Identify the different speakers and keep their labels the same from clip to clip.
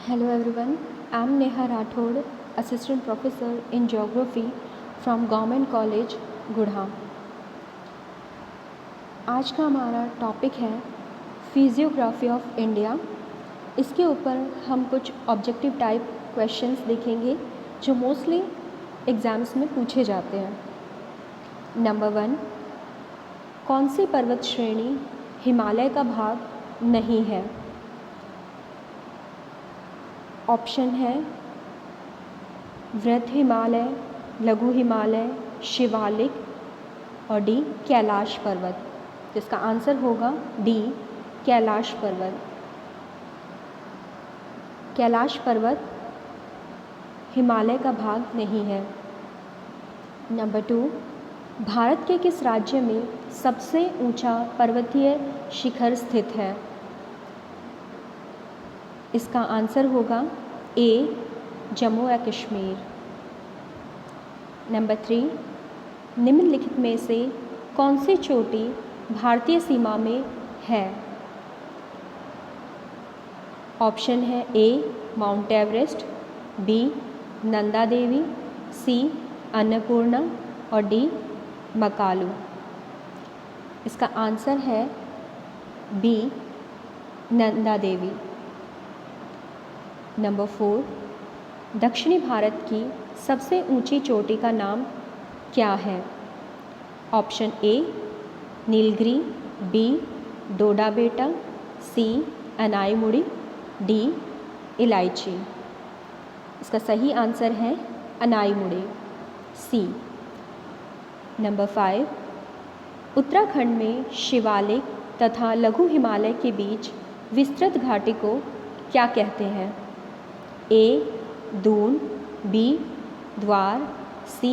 Speaker 1: Hello everyone, I am Neha Rathod, Assistant Professor in Geography from Government College, Gudha. आज का हमारा topic है physiography of India. इसके ऊपर हम कुछ ऑब्जेक्टिव टाइप क्वेश्चंस देखेंगे जो मोस्टली एग्ज़ाम्स में पूछे जाते हैं। नंबर 1, कौन सी पर्वत श्रेणी हिमालय का भाग नहीं है? ऑप्शन है वृहद हिमालय, लघु हिमालय, शिवालिक और डी कैलाश पर्वत। जिसका आंसर होगा डी कैलाश पर्वत। कैलाश पर्वत हिमालय का भाग नहीं है। नंबर 2, भारत के किस राज्य में सबसे ऊंचा पर्वतीय शिखर स्थित है? इसका आंसर होगा ए जम्मू व कश्मीर। नंबर 3, निम्नलिखित में से कौन सी चोटी भारतीय सीमा में है? ऑप्शन है ए mount Everest, B Nanda Devi, सी अन्नपूर्णा और डी मकालू। इसका आंसर है बी नंदा देवी। नंबर 4, दक्षिणी भारत की सबसे ऊंची चोटी का नाम क्या है? ऑप्शन ए नीलगिरी, बी डोडा बेटा, सी अनाईमुड़ी, डी इलायची। इसका सही आंसर है अनाईमुड़ी, सी। नंबर 5, उत्तराखंड में शिवालिक तथा लघु हिमालय के बीच विस्तृत घाटी को क्या कहते हैं? ए दून, बी द्वार, सी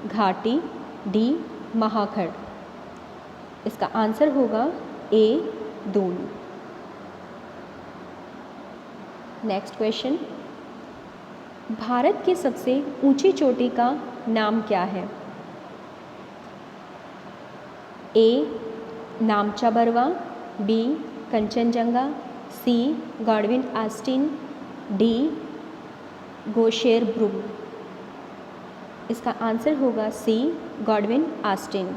Speaker 1: घाटी, डी महाखड़। इसका आंसर होगा ए दून। नेक्स्ट क्वेश्चन, भारत की सबसे ऊंची चोटी का नाम क्या है? ए नामचा बरवा, बी कंचनजंगा, सी गॉडविन आस्टीन, डी गोशेर ब्रुम। इसका आंसर होगा सी गॉडविन आस्टीन।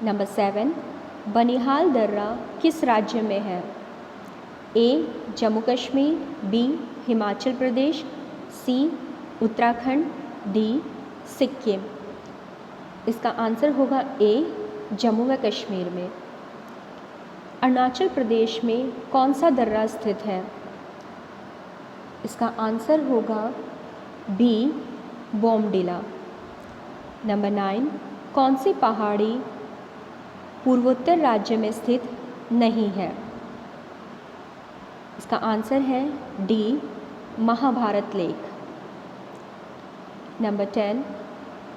Speaker 1: नंबर 7, बनिहाल दर्रा किस राज्य में है? ए जम्मू कश्मीर, बी हिमाचल प्रदेश, सी उत्तराखंड, डी सिक्किम। इसका आंसर होगा ए जम्मू व कश्मीर में। अरुणाचल प्रदेश में कौन सा दर्रा स्थित है? इसका आंसर होगा बी बोमडिला। नंबर 9, कौन सी पहाड़ी पूर्वोत्तर राज्य में स्थित नहीं है? इसका आंसर है डी महाभारत लेक। नंबर 10,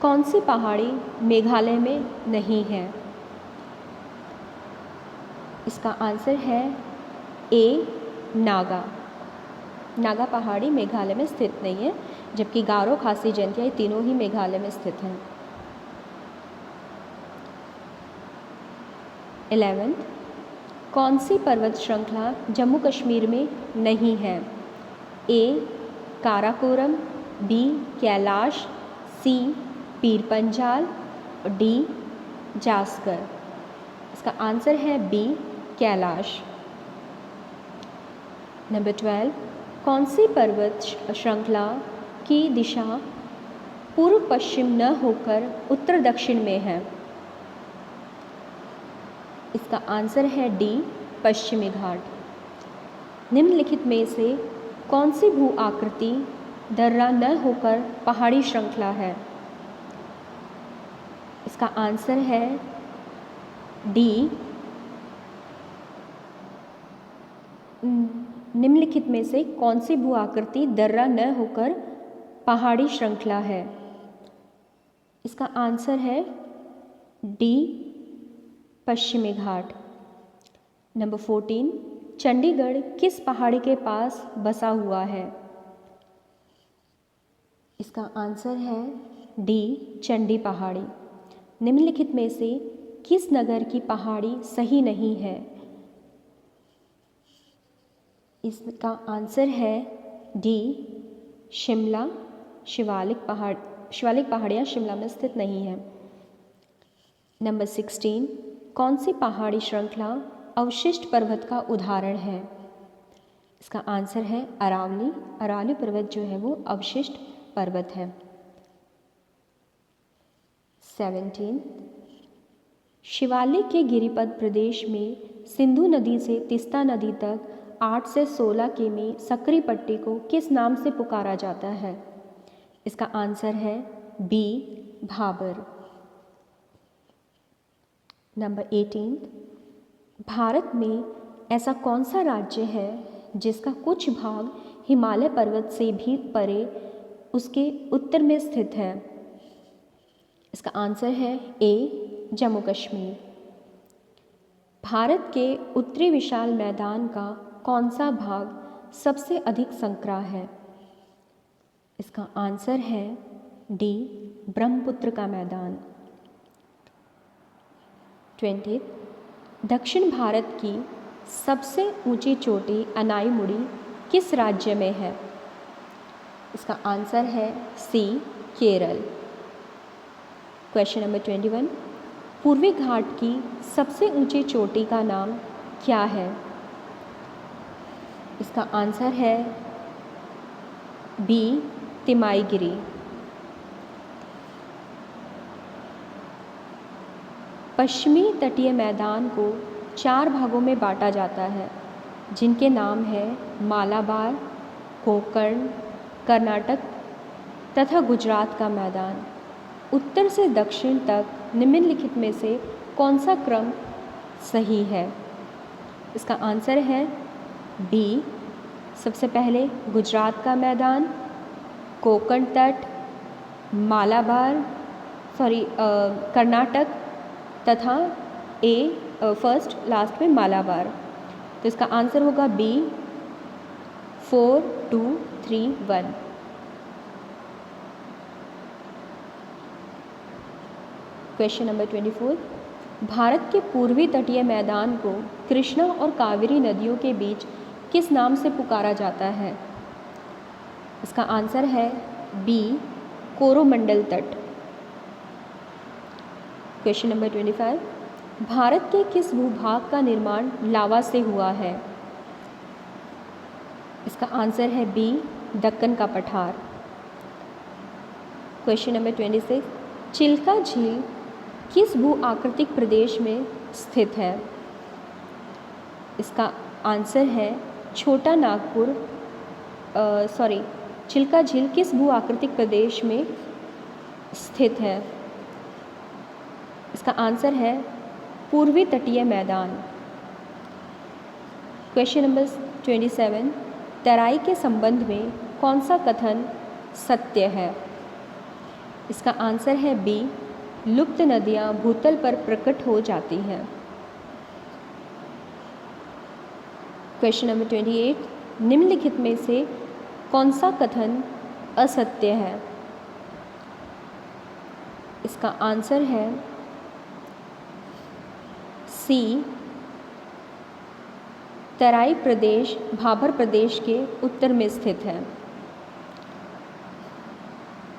Speaker 1: कौन सी पहाड़ी मेघालय में नहीं है? इसका आंसर है ए नागा। नागा पहाड़ी मेघालय में स्थित नहीं है, जबकि गारो, खासी, जयंतिया ये तीनों ही मेघालय में स्थित हैं। 11, कौन सी पर्वत श्रृंखला जम्मू कश्मीर में नहीं है? ए काराकोरम, बी कैलाश, सी पीर पंजाल और डी जास्कर। इसका आंसर है बी कैलाश। नंबर 12, कौन सी पर्वत श्रृंखला की दिशा पूर्व पश्चिम न होकर उत्तर दक्षिण में है? इसका आंसर है डी पश्चिमी घाट। निम्नलिखित में से कौन सी भू आकृति दर्रा न होकर पहाड़ी श्रृंखला है? इसका आंसर है डी निम्नलिखित में से कौन सी भू आकृति दर्रा न होकर पहाड़ी श्रृंखला है? इसका आंसर है डी पश्चिमी घाट। नंबर 14, चंडीगढ़ किस पहाड़ी के पास बसा हुआ है? इसका आंसर है डी चंडी पहाड़ी। निम्नलिखित में से किस नगर की पहाड़ी सही नहीं है? इसका आंसर है डी, शिमला। शिवालिक पहाड़ियाँ शिमला में स्थित नहीं है। नंबर 16, कौन सी पहाड़ी श्रृंखला अवशिष्ट पर्वत का उदाहरण है? इसका आंसर है अरावली। अरावली पर्वत जो है वो अवशिष्ट पर्वत है। 17, शिवालिक के गिरिपद प्रदेश में सिंधु नदी से तीस्ता नदी तक 8 से 16 किमी सकरी पट्टी को किस नाम से पुकारा जाता है? इसका आंसर है बी, भाबर। नंबर 18, भारत में ऐसा कौन सा राज्य है जिसका कुछ भाग हिमालय पर्वत से भी परे उसके उत्तर में स्थित है? इसका आंसर है ए, जम्मू कश्मीर। भारत के उत्तरी विशाल मैदान का कौन सा भाग सबसे अधिक संकरा है? इसका आंसर है डी, ब्रह्मपुत्र का मैदान। 20, दक्षिण भारत की सबसे ऊंची चोटी अनाईमुड़ी किस राज्य में है? इसका आंसर है सी, केरल। क्वेश्चन नंबर 21, पूर्वी घाट की सबसे ऊंची चोटी का नाम क्या है? इसका आंसर है बी, तिमाईगिरी। पश्चिमी तटीय मैदान को 4 भागों में बांटा जाता है, जिनके नाम है मालाबार, कोंकण, कर्नाटक तथा गुजरात का मैदान। उत्तर से दक्षिण तक निम्नलिखित में से कौन सा क्रम सही है? इसका आंसर है बी, सबसे पहले गुजरात का मैदान, कोंकण तट, मालाबार कर्नाटक तथा फर्स्ट लास्ट में मालाबार। तो इसका आंसर होगा बी, 4, 2, 3, 1। क्वेश्चन नंबर 24, भारत के पूर्वी तटीय मैदान को कृष्णा और कावेरी नदियों के बीच किस नाम से पुकारा जाता है? इसका आंसर है बी, कोरोमंडल तट। क्वेश्चन नंबर 25, भारत के किस भूभाग का निर्माण लावा से हुआ है? इसका आंसर है बी, दक्कन का पठार। क्वेश्चन नंबर 26, चिल्का झील किस भू आकृतिक प्रदेश में स्थित है? इसका आंसर है छोटा नागपुर। चिल्का झील किस भू आकृतिक प्रदेश में स्थित है? इसका आंसर है पूर्वी तटीय मैदान। क्वेश्चन नंबर 27, तराई के संबंध में कौन सा कथन सत्य है? इसका आंसर है बी, लुप्त नदियाँ भूतल पर प्रकट हो जाती हैं। क्वेश्चन नंबर 28, निम्नलिखित में से कौन सा कथन असत्य है? इसका आंसर है सी, तराई प्रदेश भाबर प्रदेश के उत्तर में स्थित है।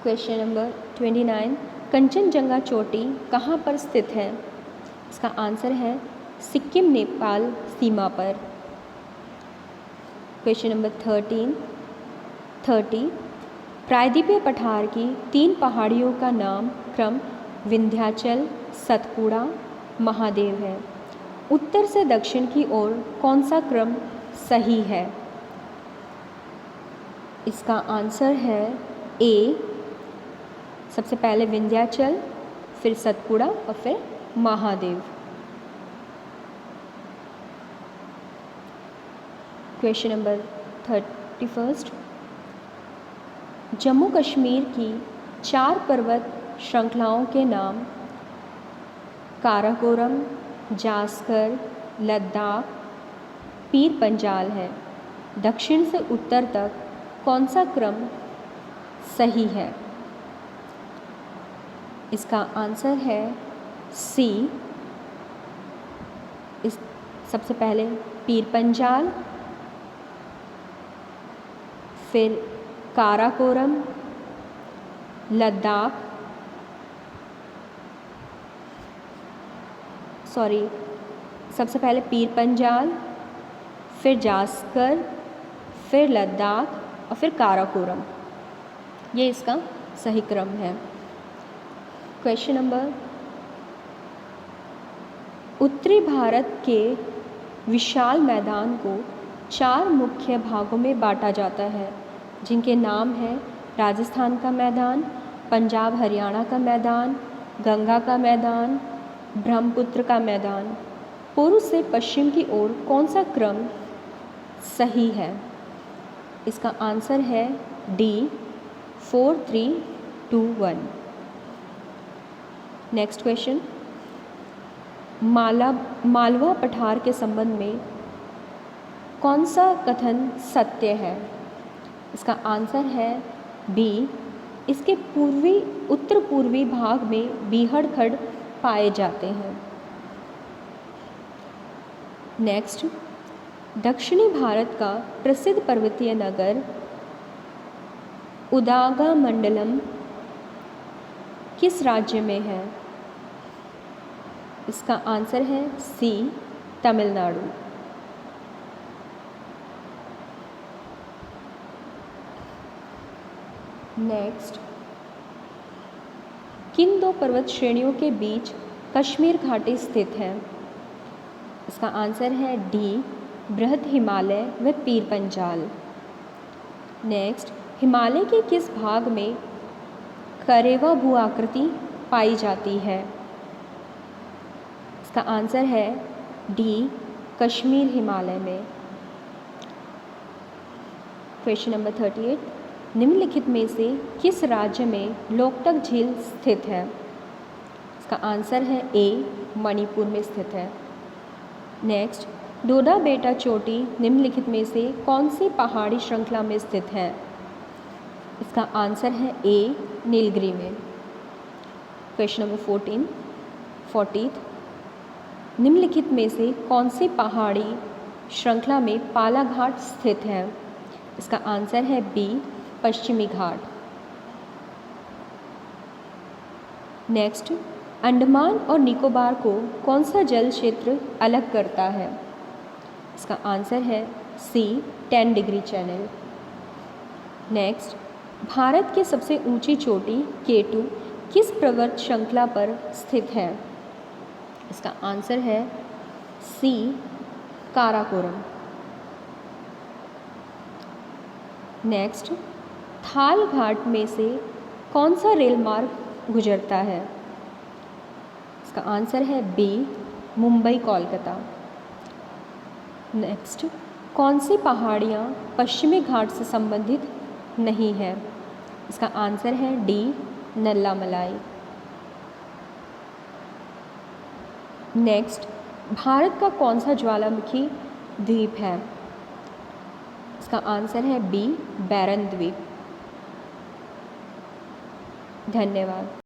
Speaker 1: क्वेश्चन नंबर 29, कंचनजंगा चोटी कहाँ पर स्थित है? इसका आंसर है सिक्किम नेपाल सीमा पर। क्वेश्चन नंबर 30, प्रायद्वीपीय पठार की 3 पहाड़ियों का नाम क्रम विंध्याचल, सतपुड़ा, महादेव है। उत्तर से दक्षिण की ओर कौन सा क्रम सही है? इसका आंसर है ए, सबसे पहले विंध्याचल, फिर सतपुड़ा और फिर महादेव। क्वेश्चन नंबर 31, जम्मू कश्मीर की 4 पर्वत श्रृंखलाओं के नाम काराकोरम, जास्कर, लद्दाख, पीर पंजाल है। दक्षिण से उत्तर तक कौन सा क्रम सही है? इसका आंसर है सी, सबसे पहले पीर पंजाल, फिर काराकोरम, लद्दाख, सबसे पहले पीर पंजाल, फिर जास्कर, फिर लद्दाख और फिर काराकोरम। ये इसका सही क्रम है। क्वेश्चन नंबर, उत्तरी भारत के विशाल मैदान को 4 मुख्य भागों में बांटा जाता है, जिनके नाम हैं राजस्थान का मैदान, पंजाब हरियाणा का मैदान, गंगा का मैदान, ब्रह्मपुत्र का मैदान। पूर्व से पश्चिम की ओर कौन सा क्रम सही है? इसका आंसर है डी 4, 3, 2, 1। नेक्स्ट क्वेश्चन, मालवा पठार के संबंध में कौन सा कथन सत्य है? इसका आंसर है बी, इसके उत्तर पूर्वी भाग में बीहड़ खड़ पाए जाते हैं। नेक्स्ट, दक्षिणी भारत का प्रसिद्ध पर्वतीय नगर उदागमंडलम किस राज्य में है? इसका आंसर है सी, तमिलनाडु। नेक्स्ट, किन 2 पर्वत श्रेणियों के बीच कश्मीर घाटी स्थित है? इसका आंसर है डी, बृहद हिमालय व पीर पंजाल। नेक्स्ट, हिमालय के किस भाग में करेवा भू आकृति पाई जाती है? इसका आंसर है डी, कश्मीर हिमालय में। क्वेश्चन नंबर 38, निम्नलिखित में से किस राज्य में लोकटक झील स्थित है? इसका आंसर है ए, मणिपुर में स्थित है। नेक्स्ट, डोडा बेटा चोटी निम्नलिखित में से कौन सी पहाड़ी श्रृंखला में स्थित है? इसका आंसर है ए, नीलगिरी में। क्वेश्चन नंबर 40, निम्नलिखित में से कौन सी पहाड़ी श्रृंखला में पालाघाट स्थित है? इसका आंसर है बी, पश्चिमी घाट। नेक्स्ट, अंडमान और निकोबार को कौन सा जल क्षेत्र अलग करता है? इसका आंसर है सी, 10 डिग्री चैनल। नेक्स्ट, भारत की सबसे ऊंची चोटी K2 किस पर्वत श्रृंखला पर स्थित है? इसका आंसर है सी, काराकोरम। नेक्स्ट, थाल घाट में से कौन सा रेल मार्ग गुजरता है? इसका आंसर है बी, मुंबई कोलकाता। नेक्स्ट, कौन सी पहाड़ियाँ पश्चिमी घाट से संबंधित नहीं है? इसका आंसर है डी, नल्लामलाई। नेक्स्ट, भारत का कौन सा ज्वालामुखी द्वीप है? इसका आंसर है बी, बैरन द्वीप। धन्यवाद।